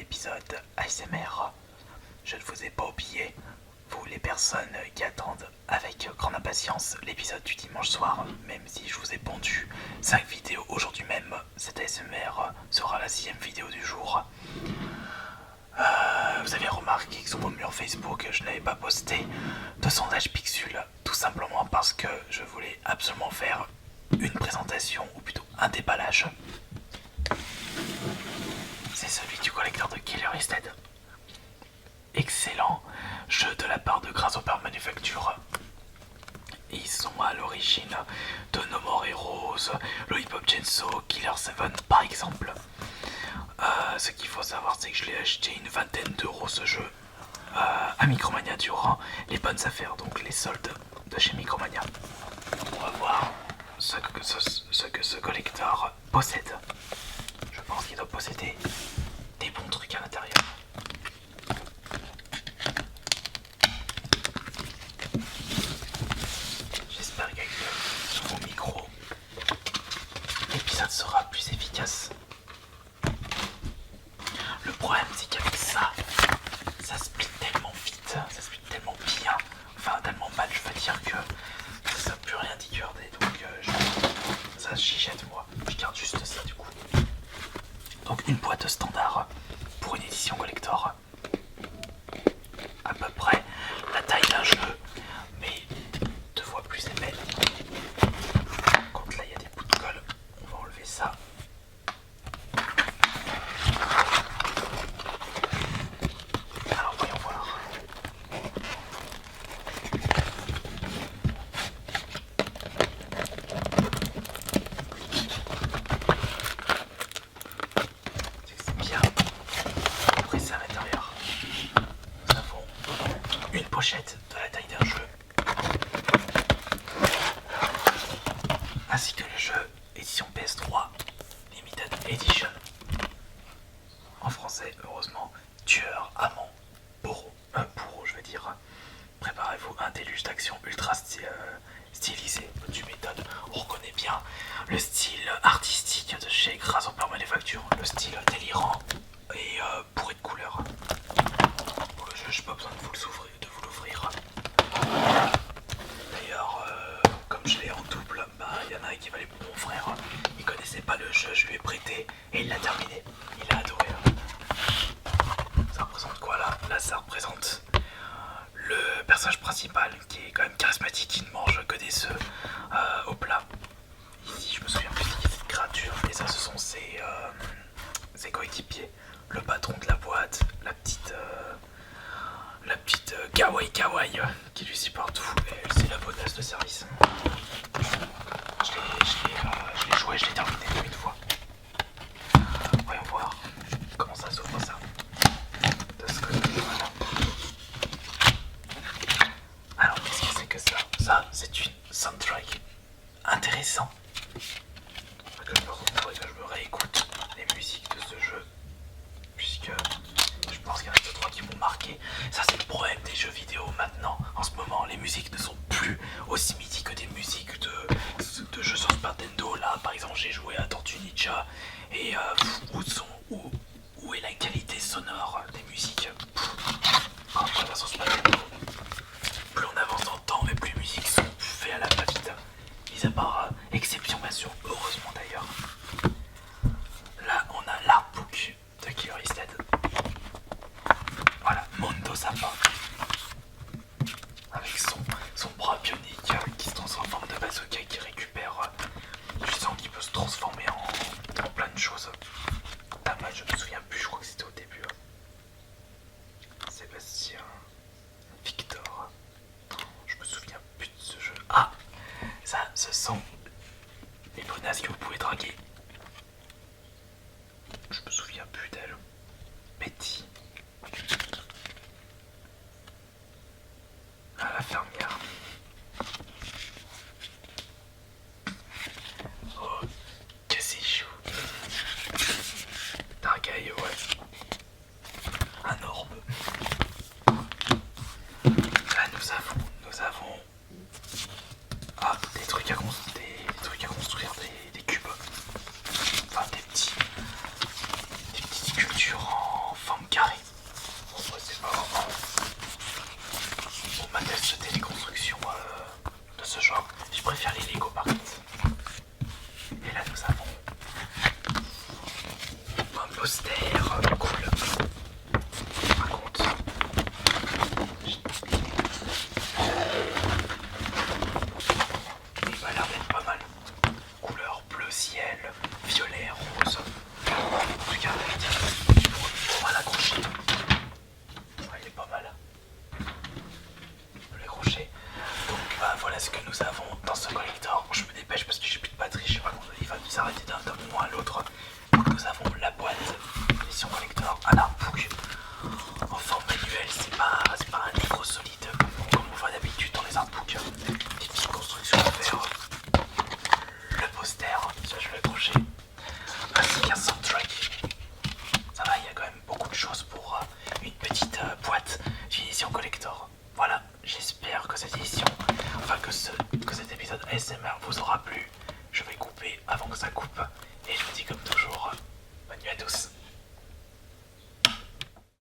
épisode ASMR. Je ne vous ai pas oublié, vous les personnes qui attendent avec grande impatience l'épisode du dimanche soir, même si je vous ai pondu 5 vidéos aujourd'hui même. Cet ASMR sera la 6ème vidéo du jour. Vous avez remarqué que sur mon mur Facebook, je n'avais pas posté de sondage Pixul, tout simplement parce que je voulais absolument faire une présentation, ou plutôt un déballage. C'est celui du collecteur de Killer is Dead. Excellent jeu de la part de Grasshopper Manufacture. Ils sont à l'origine de No More Heroes, Lollipop Chainsaw, Killer 7 par exemple. Ce qu'il faut savoir, c'est que je l'ai acheté une vingtaine d'euros ce jeu à Micromania durant les bonnes affaires, donc les soldes de chez Micromania. On va voir ce que ce collecteur possède. Je pense qu'il doit posséder des bons trucs à l'intérieur. J'espère qu'avec mon micro, l'épisode sera plus efficace. Le problème, c'est qu'avec ça split tellement vite, ça split tellement bien, enfin tellement mal, je veux dire que ça ne peut plus rien d'y garder, donc ça chichette moi, je garde juste ça du coup. Donc une boîte standard pour une édition collector, à peu près la taille d'un jeu, mais 2 fois plus épais. Quand là il y a des bouts de colle, on va enlever ça. Alors voyons voir. C'est bien pressé à l'intérieur. Nous avons une pochette de la taille d'un jeu, ainsi que le jeu édition PS3 Limited Edition. En français, heureusement, tueur, amant, bourreau, je veux dire. Préparez-vous un déluge d'action ultra stylisé. Tu m'étonnes, on reconnaît bien le style artistique de chez Grasshopper Manufacture, le style délirant et bourré de couleurs. Pour le jeu, je n'ai pas besoin de vous l'ouvrir. D'ailleurs, comme je l'ai en double, il y en a un qui va aller pour mon frère. Il connaissait pas le jeu, je lui ai prêté et il l'a terminé. Il a adoré. Ça représente quoi là? Là, ça représente le personnage principal qui est quand même charismatique, qui ne mange que des œufs au plat. Ici, je me souviens plus qui est cette créature, et ça, ce sont ses coéquipiers. Le patron de la boîte, la petite kawaii qui lui suit partout, et c'est la bonasse de service. Je l'ai joué, je l'ai terminé une fois. Voyons voir comment ça s'ouvre ça. De ce côté, voilà. Alors, qu'est-ce que c'est que ça? Ça, c'est une soundtrack. Intéressant. Faudrait que je me réécoute les musiques de ce jeu, puisque je pense qu'il y en a 2-3 qui m'ont marqué. Ça, c'est le problème des jeux vidéo maintenant. En ce moment, les musiques ne sont plus aussi mythiques que des musiques de jeux sur Super Nintendo. Là, par exemple, j'ai joué à Tortue Ninja, et où est la qualité sonore des musiques? Quand on va sur Super Nintendo, plus on avance dans le temps, mais plus les musiques sont faites à la va-vite. Mis à part exception, bien sûr, heureusement d'ailleurs. Là, on a l'artbook de Killer is Dead. Voilà, Mondo Sapa. Avec son bras bionique qui se transforme en forme de bazooka, qui récupère du sang, qui peut se transformer en plein de choses. Tamal, je me souviens plus, je crois que c'était au début. Sébastien, Victor. Je me souviens plus de ce jeu. Ah, ça, ce sont les bonasses que vous pouvez draguer. Je me souviens plus d'elle. Betty. Ah, la fermière. Oh, que c'est chou. Dargaï, ouais. Un orbe. Là, nous avons des trucs à construire, des cubes. Enfin, des petites sculptures en forme carrée. Bon, moi, c'est pas vraiment ma tasse de téléconstruction de ce genre. Je préfère les Lego par contre. Et là, nous avons un poster cool. Par contre, il m'a l'air d'être pas mal. Couleur bleu ciel, violet, rose. Regarde, on va l'accrocher. Ouais, il est pas mal. On peut l'accrocher. Donc bah, voilà ce que nous avons dans ce collector. Je me dépêche parce que j'ai plus de batterie. Je sais pas quand il va nous s'arrêter d'un moment à l'autre. Donc nous avons la boîte édition collector, un artbook en forme manuelle. C'est pas un livre solide comme on voit d'habitude dans les artbooks. Des petites constructions à faire. Le poster, ça je vais l'accrocher. Ainsi qu'un soundtrack. Ça va, il y a quand même beaucoup de choses pour une petite boîte d'édition collector. Voilà, j'espère que cette édition, enfin que cet épisode ASMR vous aura plu. Je vais couper avant que ça coupe. Et je vous dis comme toujours, bonne nuit à tous.